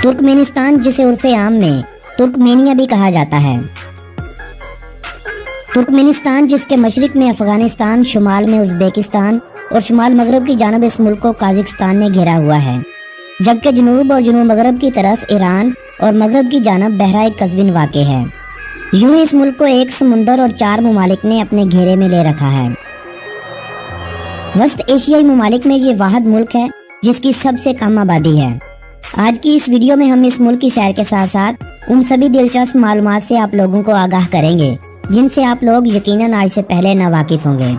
ترکمینستان جسے عرف عام میں ترکمینیا بھی کہا جاتا ہے۔ ترکمینستان جس کے مشرق میں افغانستان، شمال میں ازبیکستان اور شمال مغرب کی جانب اس ملک کو قازقستان نے گھیرا ہوا ہے، جبکہ جنوب اور جنوب مغرب کی طرف ایران اور مغرب کی جانب بحیرہ قزوین واقع ہے۔ یوں ہی اس ملک کو ایک سمندر اور 4 ممالک نے اپنے گھیرے میں لے رکھا ہے۔ وسط ایشیائی ممالک میں یہ واحد ملک ہے جس کی سب سے کم آبادی ہے۔ آج کی اس ویڈیو میں ہم اس ملک کی سیر کے ساتھ ساتھ ان سبھی دلچسپ معلومات سے آپ لوگوں کو آگاہ کریں گے جن سے آپ لوگ یقیناً آج سے پہلے ناواقف ہوں گے۔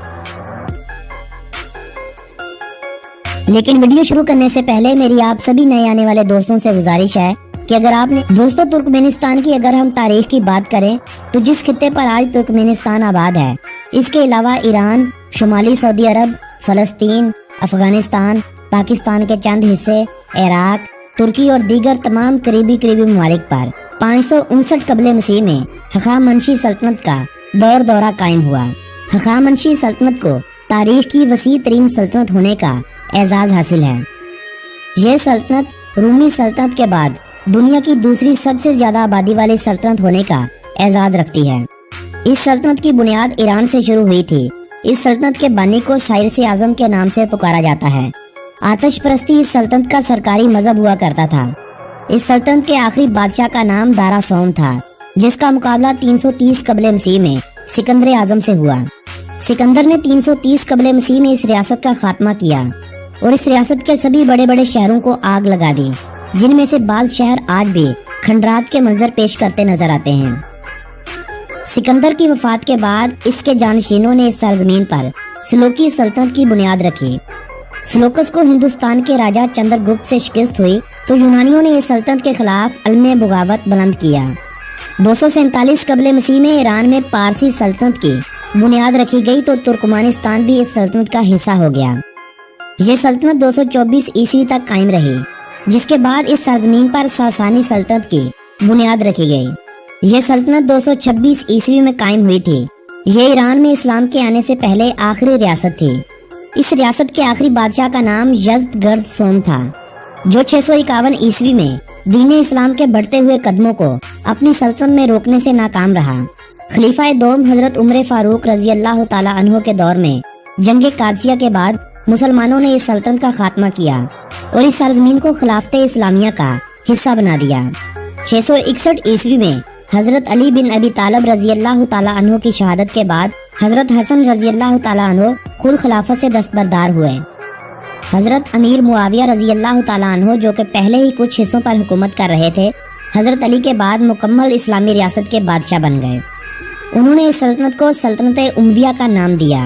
لیکن ویڈیو شروع کرنے سے پہلے میری آپ سبھی نئے آنے والے دوستوں سے گزارش ہے کہ اگر آپ نے ترکمینستان کی اگر ہم تاریخ کی بات کریں تو جس خطے پر آج ترکمینستان آباد ہے، اس کے علاوہ ایران، شمالی سعودی عرب، فلسطین، افغانستان، پاکستان کے چند حصے، عراق، ترکی اور دیگر تمام قریبی ممالک پر 559 قبل مسیح میں ہخامنشی سلطنت کا دورہ قائم ہوا۔ ہخامنشی سلطنت کو تاریخ کی وسیع ترین سلطنت ہونے کا اعزاز حاصل ہے۔ یہ سلطنت رومی سلطنت کے بعد دنیا کی دوسری سب سے زیادہ آبادی والی سلطنت ہونے کا اعزاز رکھتی ہے۔ اس سلطنت کی بنیاد ایران سے شروع ہوئی تھی۔ اس سلطنت کے بانی کو سائرس اعظم کے نام سے پکارا جاتا ہے۔ آتش پرستی اس سلطنت کا سرکاری مذہب ہوا کرتا تھا۔ اس سلطنت کے آخری بادشاہ کا نام دارا سوم تھا، جس کا مقابلہ 330 قبل مسیح میں سکندر اعظم سے ہوا۔ سکندر نے 330 قبل مسیح میں اس ریاست کا خاتمہ کیا اور اس ریاست کے سبھی بڑے بڑے شہروں کو آگ لگا دی، جن میں سے بعض شہر آج بھی کھنڈرات کے منظر پیش کرتے نظر آتے ہیں۔ سکندر کی وفات کے بعد اس کے جانشینوں نے اس سرزمین پر سلوکی سلطنت کی بنیاد رکھی۔ سلوکس کو ہندوستان کے راجہ چندر گپت سے شکست ہوئی تو یونانیوں نے اس سلطنت کے خلاف علم بغاوت بلند کیا۔ 247 قبل مسیح میں ایران میں پارسی سلطنت کی بنیاد رکھی گئی تو ترکمانستان بھی اس سلطنت کا حصہ ہو گیا۔ یہ سلطنت 224 عیسوی تک قائم رہی، جس کے بعد اس سرزمین پر ساسانی سلطنت کی بنیاد رکھی گئی۔ یہ سلطنت 226 عیسوی میں قائم ہوئی تھی۔ یہ ایران میں اسلام کے آنے سے پہلے آخری ریاست تھی۔ اس ریاست کے آخری بادشاہ کا نام یزدگرد سوم تھا، جو 651 عیسوی میں دین اسلام کے بڑھتے ہوئے قدموں کو اپنی سلطنت میں روکنے سے ناکام رہا۔ خلیفہ دوم حضرت عمر فاروق رضی اللہ تعالی عنہ کے دور میں جنگ قادسیہ کے بعد مسلمانوں نے اس سلطنت کا خاتمہ کیا اور اس سرزمین کو خلافت اسلامیہ کا حصہ بنا دیا۔ 661 عیسوی میں حضرت علی بن ابی طالب رضی اللہ تعالی عنہ کی شہادت کے بعد حضرت حسن رضی اللہ تعالی عنہ خود خلافت سے دستبردار ہوئے۔ حضرت امیر معاویہ رضی اللہ تعالی عنہ جو کہ پہلے ہی کچھ حصوں پر حکومت کر رہے تھے، حضرت علی کے بعد مکمل اسلامی ریاست کے بادشاہ بن گئے۔ انہوں نے اس سلطنت کو سلطنت امویہ کا نام دیا۔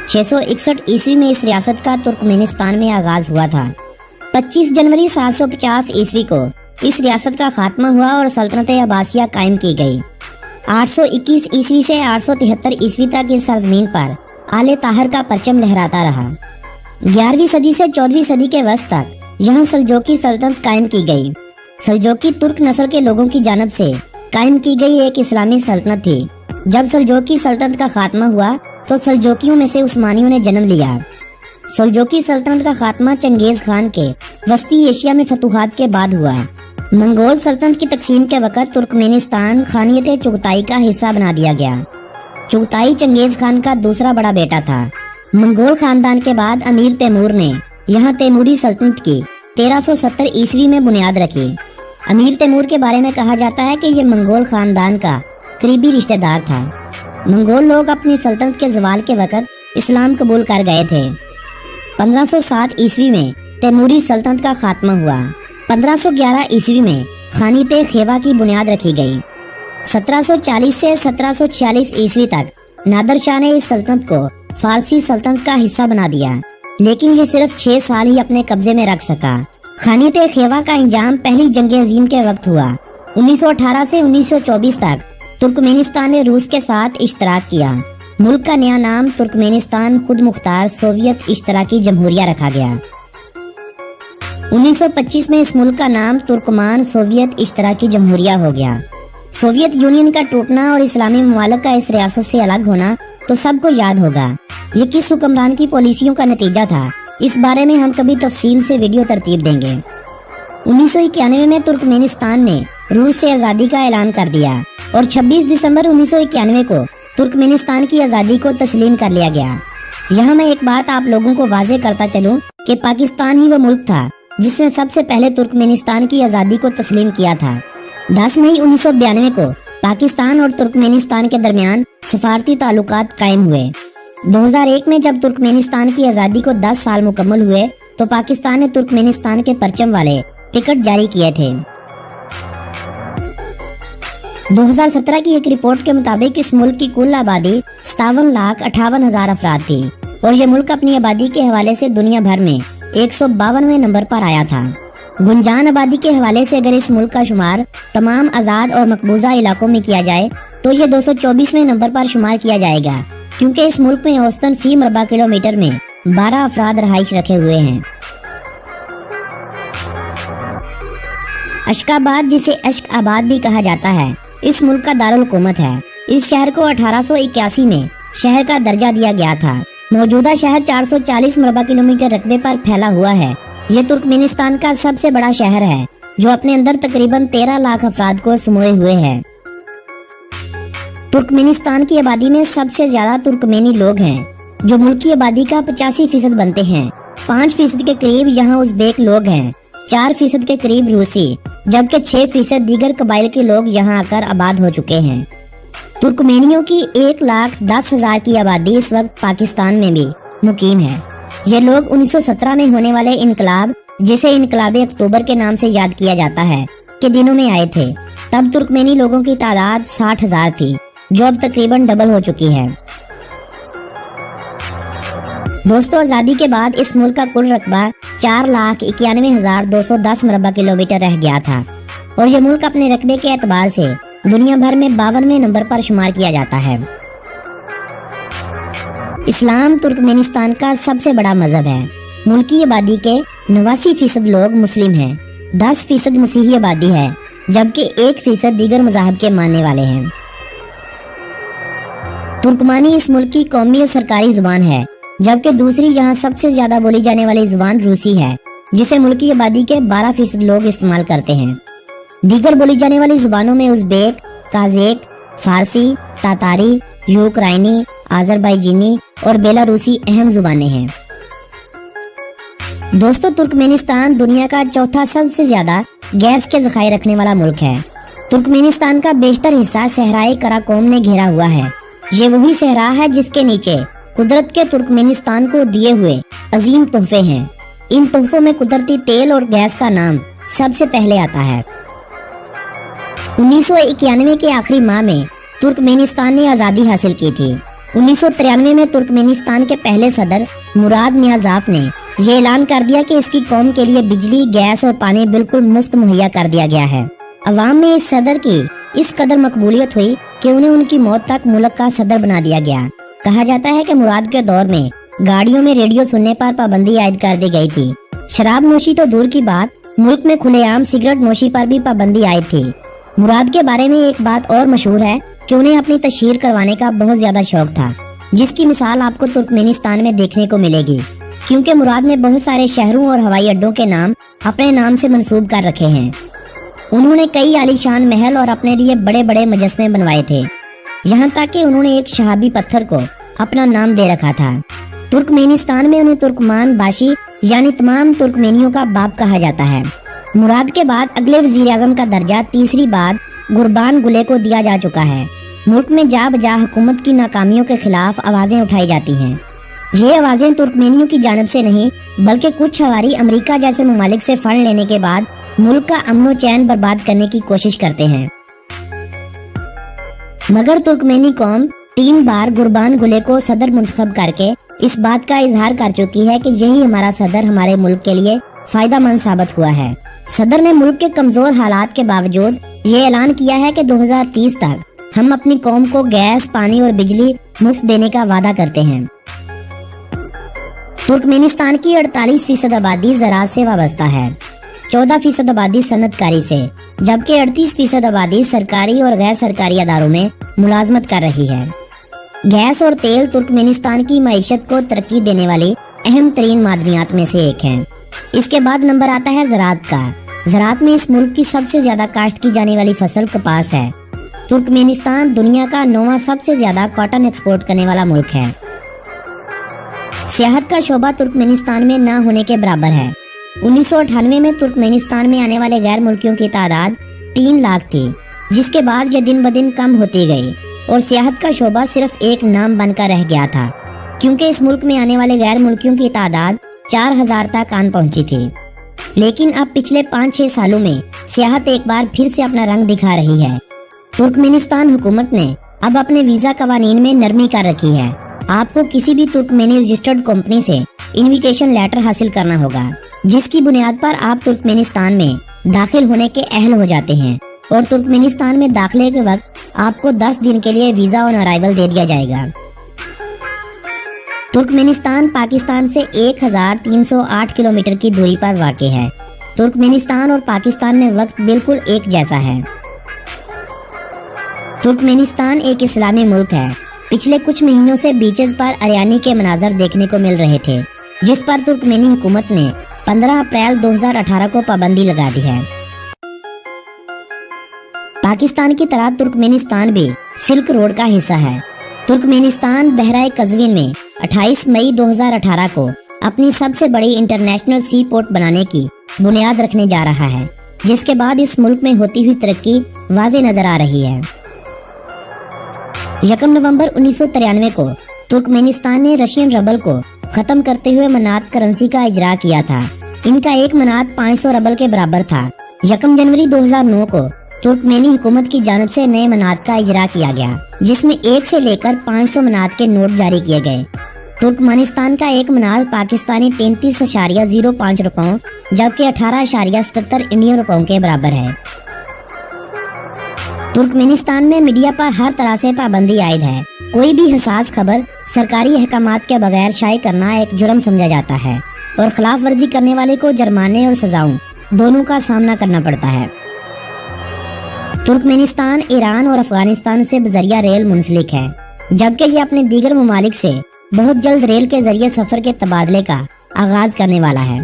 661 عیسوی میں اس ریاست کا ترکمینستان میں آغاز ہوا تھا۔ 25 جنوری 750 عیسوی کو اس ریاست کا خاتمہ ہوا اور سلطنت عباسیہ قائم کی گئی۔ 821 عیسوی سے 873 عیسوی تک اس سرزمین پر آل طاہر کا پرچم لہراتا رہا۔ 11ویں صدی سے 14ویں صدی کے وسط تک یہاں سلجوقی سلطنت قائم کی گئی۔ سلجوقی ترک نسل کے لوگوں کی جانب سے قائم کی گئی ایک اسلامی سلطنت تھی۔ جب سلجوقی سلطنت کا خاتمہ ہوا تو سلجوقیوں میں سے عثمانیوں نے جنم لیا۔ سلجوقی سلطنت کا خاتمہ چنگیز خان کے وسطی ایشیا میں فتوحات کے بعد ہوا۔ منگول سلطنت کی تقسیم کے وقت ترکمینستان خانیت چغتائی کا حصہ بنا دیا گیا۔ چغتائی چنگیز خان کا دوسرا بڑا بیٹا تھا۔ منگول خاندان کے بعد امیر تیمور نے یہاں تیموری سلطنت کی 1370 عیسوی میں بنیاد رکھی۔ امیر تیمور کے بارے میں کہا جاتا ہے کہ یہ منگول خاندان کا قریبی رشتہ دار تھا۔ منگول لوگ اپنی سلطنت کے زوال کے وقت اسلام قبول کر گئے تھے۔ 1507 عیسوی میں تیموری سلطنت کا خاتمہ ہوا۔ 1511 عیسوی میں خانیت خیوا کی بنیاد رکھی گئی۔ 1740 سے 1746 عیسوی تک نادر شاہ نے اس سلطنت کو فارسی سلطنت کا حصہ بنا دیا، لیکن یہ صرف 6 سال ہی اپنے قبضے میں رکھ سکا۔ خانیت خیوا کا انجام پہلی جنگ عظیم کے وقت ہوا۔ 1918 سے 1924 تک ترکمینستان نے روس کے ساتھ اشتراک کیا۔ ملک کا نیا نام ترکمینستان خود مختار سوویت اشتراکی جمہوریہ رکھا گیا۔ 1925 میں اس ملک کا نام ترکمان سوویت اشتراکی جمہوریہ ہو گیا۔ سوویت یونین کا ٹوٹنا اور اسلامی ممالک کا اس ریاست سے الگ ہونا تو سب کو یاد ہوگا۔ یہ کس حکمران کی پالیسیوں کا نتیجہ تھا، اس بارے میں ہم کبھی تفصیل سے ویڈیو ترتیب دیں گے۔ 1991 में तुर्कमेनिस्तान ने रूस से आज़ादी का ऐलान कर दिया और 26 दिसंबर 1991 को तुर्कमेनिस्तान की आज़ादी को तस्लीम कर लिया गया। यहाँ मैं एक बात आप लोगों को वाज़ेह करता चलूं कि पाकिस्तान ही वो मुल्क था जिसने सबसे पहले तुर्कमेनिस्तान की आज़ादी को तस्लीम किया था। 10 मई 1992 को पाकिस्तान और तुर्कमेनिस्तान के दरमियान सफारती ताल्लुकात कायम हुए। 2001 में जब तुर्कमेनिस्तान की आज़ादी को 10 साल मुकम्मल हुए तो पाकिस्तान ने तुर्कमेनिस्तान के परचम वाले टिकट जारी किए थे। 2017 की एक रिपोर्ट के मुताबिक इस मुल्क की कुल आबादी 57,58,000 अफराद थी और ये मुल्क अपनी आबादी के हवाले से दुनिया भर में 152वें नंबर पर आया था। गुंजान आबादी के हवाले से अगर इस मुल्क का शुमार तमाम आज़ाद और मकबूजा इलाकों में किया जाए तो ये 224वें नंबर पर शुमार किया जाएगा, क्योंकि इस मुल्क में औसतन फी मरबा किलोमीटर में 12 अफराद रहाइश रखे हुए हैं। अशकाबाद, जिसे अश्क आबाद भी कहा जाता है, इस मुल्क का दारुल हुकूमत है। इस शहर को 1881 में शहर का दर्जा दिया गया था। मौजूदा शहर 440 मरबा किलोमीटर रकबे पर फैला हुआ है। ये तुर्कमेनिस्तान का सबसे बड़ा शहर है जो अपने अंदर तकरीबन 13 लाख अफराद को समोए हुए है। तुर्कमेनिस्तान की आबादी में सबसे ज्यादा तुर्कमेनी लोग हैं जो मुल्क की आबादी का 85% बनते हैं। 5% के करीब यहाँ उज़्बेक लोग हैं, 4% के करीब रूसी, जबकि 6% दीगर कबाइल के लोग यहाँ आकर आबाद हो चुके हैं। तुर्कमेनियों की 1,10,000 की आबादी इस वक्त पाकिस्तान में भी मुकीम है। ये लोग 1917 में होने वाले इनकलाब, जिसे इनकलाब अक्टूबर के नाम से याद किया जाता है, के दिनों में आए थे। तब तुर्कमेनी लोगों की तादाद 60,000 थी, जो अब तकरीबन डबल हो चुकी है। दोस्तों, आज़ादी के बाद इस मुल्क का कुल रकबा 4,91,210 मरबा किलोमीटर रह गया था और ये मुल्क अपने रकबे के एतबार से दुनिया भर में 52वें नंबर पर शुमार किया जाता है। इस्लाम तुर्कमेनिस्तान का सबसे बड़ा मजहब है। मुल्क की आबादी के 89% लोग मुस्लिम हैं, 10% मसीही आबादी है, जबकि 1% दीगर मज़ाहब के मानने वाले हैं। तुर्कमानी इस मुल्क की कौमी और सरकारी जुबान है, जबकि दूसरी यहाँ सबसे ज्यादा बोली जाने वाली जुबान रूसी है, जिसे मुल्क की आबादी के 12% लोग इस्तेमाल करते हैं। दीगर बोली जाने वाली जुबानों में उज़्बेक, काज़ेक, फारसी, तातारी, यूक्राइनी, आज़रबाईजानी और बेलारूसी अहम जुबानें हैं। दोस्तों, तुर्कमेनिस्तान दुनिया का चौथा सबसे ज्यादा गैस के ज़खायर रखने वाला मुल्क है। तुर्कमेनिस्तान का बेशतर हिस्सा सहराए कराकोम ने घेरा हुआ है। ये वही सहरा है जिसके नीचे कुदरत के तुर्कमेनिस्तान को दिए हुए अजीम तोहफे हैं। इन तोहफों में कुदरती तेल और गैस का नाम सबसे पहले आता है। 1991 के आखिरी माह में तुर्कमेनिस्तान ने आज़ादी हासिल की थी। 1993 में तुर्कमेनिस्तान के पहले सदर मुराद नियाज़ाफ ने यह ऐलान कर दिया कि इसकी कौम के लिए बिजली, गैस और पानी बिल्कुल मुफ्त मुहैया कर दिया गया है। अवाम में इस सदर की इस कदर मकबूलियत हुई कि उन्हें उनकी मौत तक मुल्क का सदर बना दिया गया। कहा जाता है कि मुराद के दौर में गाड़ियों में रेडियो सुनने पर पाबंदी आयद कर दी गई थी। शराब नोशी तो दूर की बात, मुल्क में खुलेआम सिगरेट नोशी पर भी पाबंदी आयद थी। मुराद के बारे में एक बात और मशहूर है कि उन्हें अपनी तशहीर करवाने का बहुत ज्यादा शौक था, जिसकी मिसाल आपको तुर्कमेनिस्तान में देखने को मिलेगी, क्योंकि मुराद ने बहुत सारे शहरों और हवाई अड्डों के नाम अपने नाम से मंसूब कर रखे हैं। उन्होंने कई आलीशान महल और अपने लिए बड़े बड़े मुजस्मे बनवाए थे, यहाँ तक कि उन्होंने एक शहाबी पत्थर को अपना नाम दे रखा था। तुर्कमेनिस्तान में उन्हें तुर्कमान बाशी यानी तमाम तुर्कमेनियों का बाप कहा जाता है। मुराद के बाद अगले वजीर आज़म का दर्जा तीसरी बार गुरबान गुले को दिया जा चुका है। मुल्क में जा बजा हुकूमत की नाकामियों के खिलाफ आवाजें उठाई जाती हैं। ये आवाजें तुर्कमेनियों की जानिब से नहीं, बल्कि कुछ हवारी अमेरिका जैसे ममालिक से फंड लेने के बाद मुल्क का अमनो चैन बर्बाद करने की कोशिश करते हैं। मगर तुर्कमेनी कौम 3 बार गुरबान गुले को सदर मुंतखब करके इस बात का इजहार कर चुकी है कि यही हमारा सदर हमारे मुल्क के लिए फायदेमंद साबित हुआ है। सदर ने मुल्क के कमजोर हालात के बावजूद ये ऐलान किया है कि 2030 तक हम अपनी कौम को गैस, पानी और बिजली मुफ्त देने का वादा करते हैं। तुर्कमेनिस्तान की 48% आबादी ज़राअत से वाबस्ता है, 14% आबादी सनतकारी से, जबकि 38% आबादी सरकारी और गैर सरकारी अदारों में मुलाजमत कर रही है। गैस और तेल तुर्कमेनिस्तान की मईशत को तरक्की देने वाली अहम तरीन मादनियात में से एक है। इसके बाद नंबर आता है ज़राअत का, ज़राअत में इस मुल्क की सबसे ज्यादा काश्त की जाने वाली फसल कपास है। तुर्कमेनिस्तान दुनिया का 9वां सबसे ज्यादा कॉटन एक्सपोर्ट करने वाला मुल्क है। सियाहत का शोबा तुर्कमेनिस्तान में न होने के बराबर है। 1998 में तुर्कमेनिस्तान में आने वाले गैर मुल्कियों की तादाद 3 लाख थी, जिसके बाद ये दिन ब दिन कम होती गई और सियाहत का शोबा सिर्फ एक नाम बनकर रह गया था, क्योंकि इस मुल्क में आने वाले गैर मुल्कियों की तादाद 4000 तक आन पहुंची थी। लेकिन अब पिछले 5-6 सालों में सियाहत एक बार फिर से अपना रंग दिखा रही है। तुर्कमेनिस्तान हुकूमत ने अब अपने वीजा कवानीन में नरमी कर रखी है। आपको किसी भी तुर्कमेनी रजिस्टर्ड कंपनी से इनविटेशन लेटर हासिल करना होगा, जिसकी बुनियाद पर आप तुर्कमेनिस्तान में दाखिल होने के अहल हो जाते हैं और तुर्कमेनिस्तान में दाखिले के वक्त आपको 10 दिन के लिए वीजा ऑन अराइवल दे दिया जाएगा। तुर्कमेनिस्तान पाकिस्तान से 1308 किलोमीटर की दूरी पर वाक़ई है। तुर्कमेनिस्तान और पाकिस्तान में वक्त बिल्कुल एक जैसा है। तुर्कमेनिस्तान एक इस्लामी मुल्क है। पिछले कुछ महीनों से बीचेस पर अरियानी के मनाजर देखने को मिल रहे थे, जिस पर तुर्कमेनी हुकूमत ने 15 अप्रैल 2018 को पाबंदी लगा दी है। पाकिस्तान की तरह तुर्कमेनिस्तान भी सिल्क रोड का हिस्सा है। तुर्कमेनिस्तान बहराए कज़विन में 28 मई 2018 को अपनी सबसे बड़ी इंटरनेशनल सी पोर्ट बनाने की बुनियाद रखने जा रहा है, जिसके बाद इस मुल्क में होती हुई तरक्की वाज़े नजर आ रही है। 1 नवंबर 1993 को तुर्कमेनिस्तान ने रशियन रबल को खत्म करते हुए मनात करेंसी का इजरा किया था। इनका एक मनात 500 रबल के बराबर था। 1 जनवरी 2009 को तुर्कमेनी हुकूमत की जानब से नए मनात का इजरा किया गया, जिसमें 1 से लेकर 500 मनात के नोट जारी किए गए। तुर्कमेनिस्तान का एक मनात पाकिस्तानी 33.05 रुपयों जबकि 18.77 इंडियन रुपयों के बराबर है। तुर्कमेनिस्तान में मीडिया पर हर तरह से पाबंदी आयद है। कोई भी हसास खबर सरकारी अहकामात के बगैर शाये करना एक जुर्म समझा जाता है और खिलाफ वर्जी करने वाले को जुर्माने और सजाओं दोनों का सामना करना पड़ता है। तुर्कमेनिस्तान ईरान और अफगानिस्तान से बजरिया रेल मुंसलिक है, जबकि ये अपने दीगर ममालिक से बहुत जल्द रेल के जरिए सफर के तबादले का आगाज करने वाला है।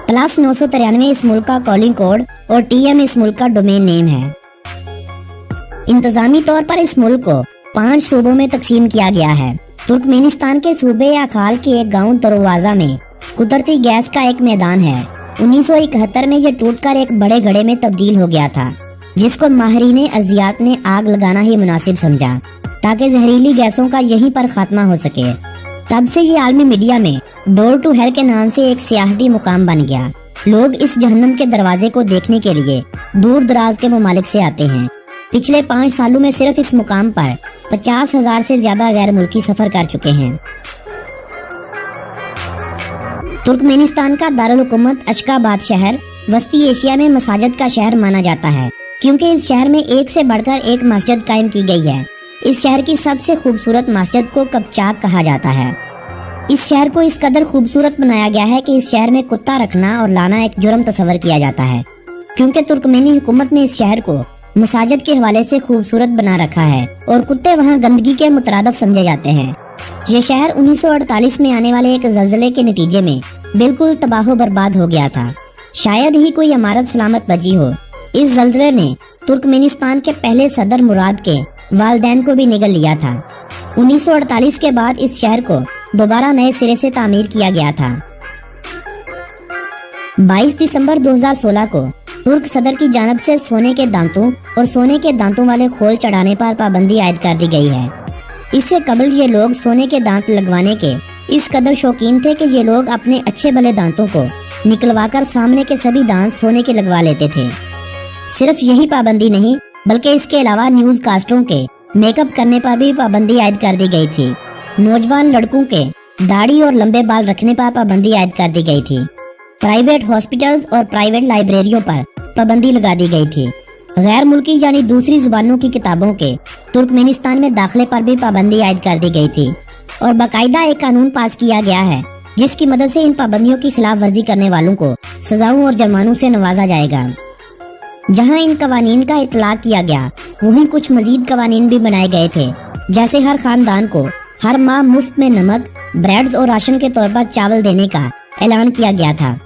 +993 इस मुल्क का कॉलिंग कोड और TM इस मुल्क का डोमेन नेम है। इंतजामी तौर पर इस मुल्क को 5 सूबों में तकसीम किया गया है। तुर्कमेनिस्तान के सूबे या खाल के एक गांव दरवाजा में कुदरती गैस का एक मैदान है। 1971 में यह टूटकर एक बड़े घड़े में तब्दील हो गया था, जिसको माहिरीन अर्जियात ने आग लगाना ही मुनासिब समझा ताकि जहरीली गैसों का यहीं पर खात्मा हो सके। तब से ये आलमी मीडिया में डोर टू हेल के नाम से एक सियाहती मुकाम बन गया। लोग इस जहन्नम के दरवाजे को देखने के लिए दूर दराज के ममालिक से आते हैं। पिछले 5 सालों में सिर्फ इस मुकाम पर 50,000 से ज्यादा गैर मुल्की सफर कर चुके हैं। तुर्कमेनिस्तान का दारुल हुकूमत अशकाबाद शहर वस्ती एशिया में मसाजिद का शहर माना जाता है, क्योंकि इस शहर में एक से बढ़कर एक मस्जिद कायम की गई है। इस शहर की सबसे खूबसूरत मस्जिद को कपचाक कहा जाता है। इस शहर को इस कदर खूबसूरत बनाया गया है कि इस शहर में कुत्ता रखना और लाना एक जुर्म तस्वर किया जाता है, क्योंकि तुर्कमेनी हुकूमत ने इस शहर को मसाजिद के हवाले से खूबसूरत बना रखा है और कुत्ते वहाँ गंदगी के मुतरादफ समझे जाते हैं। ये शहर 1948 में आने वाले एक जल्जले के नतीजे में बिल्कुल तबाह बर्बाद हो गया था। शायद ही कोई इमारत सलामत बची हो। इस जल्जले ने तुर्कमेनिस्तान के पहले सदर मुराद के वालिदैन को भी निगल लिया था। 1948 के बाद इस शहर को दोबारा नए सिरे से तामीर किया गया था। 22 दिसंबर 2016 को तुर्क सदर की जानब से सोने के दांतों और सोने के दांतों वाले खोल चढ़ाने पर पाबंदी आयद कर दी गई है। इससे कबल ये लोग सोने के दांत लगवाने के इस कदर शौकीन थे कि ये लोग अपने अच्छे भले दांतों को निकलवाकर सामने के सभी दांत सोने के लगवा लेते थे। सिर्फ यही पाबंदी नहीं, बल्कि इसके अलावा न्यूज कास्टरों के मेकअप करने पर भी पाबंदी आयद कर दी गई थी। नौजवान लड़कों के दाढ़ी और लंबे बाल रखने पर पाबंदी आयद कर दी गई थी। प्राइवेट हॉस्पिटल्स और प्राइवेट लाइब्रेरियों पर पाबंदी लगा दी गई थी। गैर मुल्की यानी दूसरी जुबानों की किताबों के तुर्कमेनिस्तान में दाखिले पर भी पाबंदी आयद कर दी गई थी और बाकायदा एक कानून पास किया गया है, जिसकी मदद से इन पाबंदियों की खिलाफ वर्जी करने वालों को सजाओं और जुर्मानों से नवाजा जाएगा। जहां इन कवानीन का इतलाक किया गया, वहीं कुछ मजीद कवानीन भी बनाए गए थे, जैसे हर खानदान को हर माह मुफ्त में नमक, ब्रेड्स और राशन के तौर पर चावल देने का ऐलान किया गया था।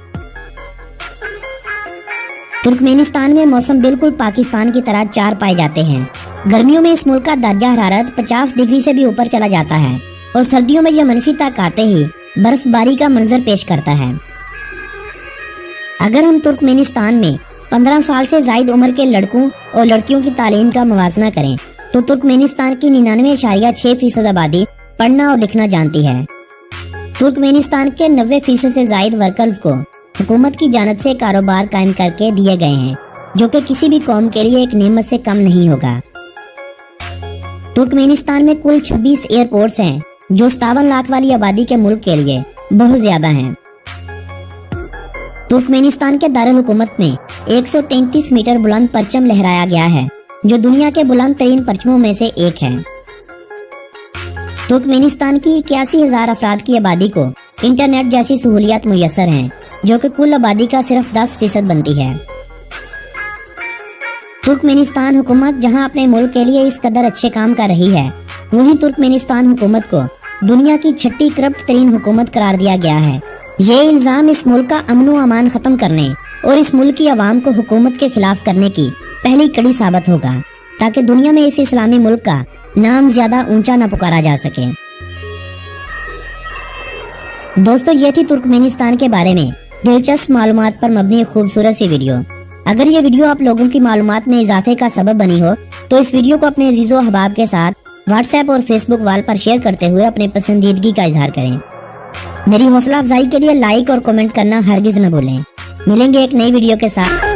तुर्कमेनिस्तान में मौसम बिल्कुल पाकिस्तान की तरह चार पाए जाते हैं। गर्मियों में इस मुल्क का दर्जा हरारत 50 डिग्री से भी ऊपर चला जाता है और सर्दियों में यह मनफी तक आते ही बर्फबारी का मंजर पेश करता है। अगर हम तुर्कमेनिस्तान में 15 साल से जायद उम्र के लड़कों और लड़कियों की तालीम का मुवाजना करें तो तुर्कमेनिस्तान की 99.6% आबादी पढ़ना और लिखना जानती है। तुर्कमेनिस्तान के 90% से जायद वर्कर्स को हुकूमत की जानिब से कारोबार कायम करके दिए गए हैं, जो कि किसी भी कौम के लिए एक नेमत से कम नहीं होगा। तुर्कमेनिस्तान में कुल 26 एयरपोर्ट्स हैं, जो 57 लाख वाली आबादी के मुल्क के लिए बहुत ज्यादा हैं। तुर्कमेनिस्तान के दारुल हुकूमत में 133 मीटर बुलंद परचम लहराया गया है, जो दुनिया के बुलंद तरीन परचमों में से एक है। तुर्कमेनिस्तान की 81,000 अफराद की आबादी को इंटरनेट जैसी सहूलियात मुयस्सर हैं, जो कि कुल आबादी का सिर्फ 10% बनती है। तुर्कमेनिस्तान हुकूमत जहां अपने मुल्क के लिए इस कदर अच्छे काम कर रही है, वहीं तुर्कमेनिस्तान हुकूमत को दुनिया की 6ठी करप्ट तरीन हुकूमत करार दिया गया है। ये इल्जाम इस मुल्क का अमन व अमान खत्म करने और इस मुल्क की आवाम को हुकूमत के खिलाफ करने की पहली कड़ी साबित होगा, ताकि दुनिया में इस इस्लामी मुल्क का नाम ज्यादा ऊंचा न पुकारा जा सके। दोस्तों, ये थी तुर्कमेनिस्तान के बारे में दिलचस्प मालूमात पर मबनी एक खूबसूरत सी वीडियो। अगर ये वीडियो आप लोगों की मालूमात में इजाफे का सबब बनी हो तो इस वीडियो को अपने अजीजो अहबाब के साथ व्हाट्सएप और फेसबुक वाल पर शेयर करते हुए अपने पसंदीदगी का इजहार करें। मेरी हौसला अफजाई के लिए लाइक और कमेंट करना हरगिज न भूलें। मिलेंगे एक नई वीडियो के साथ।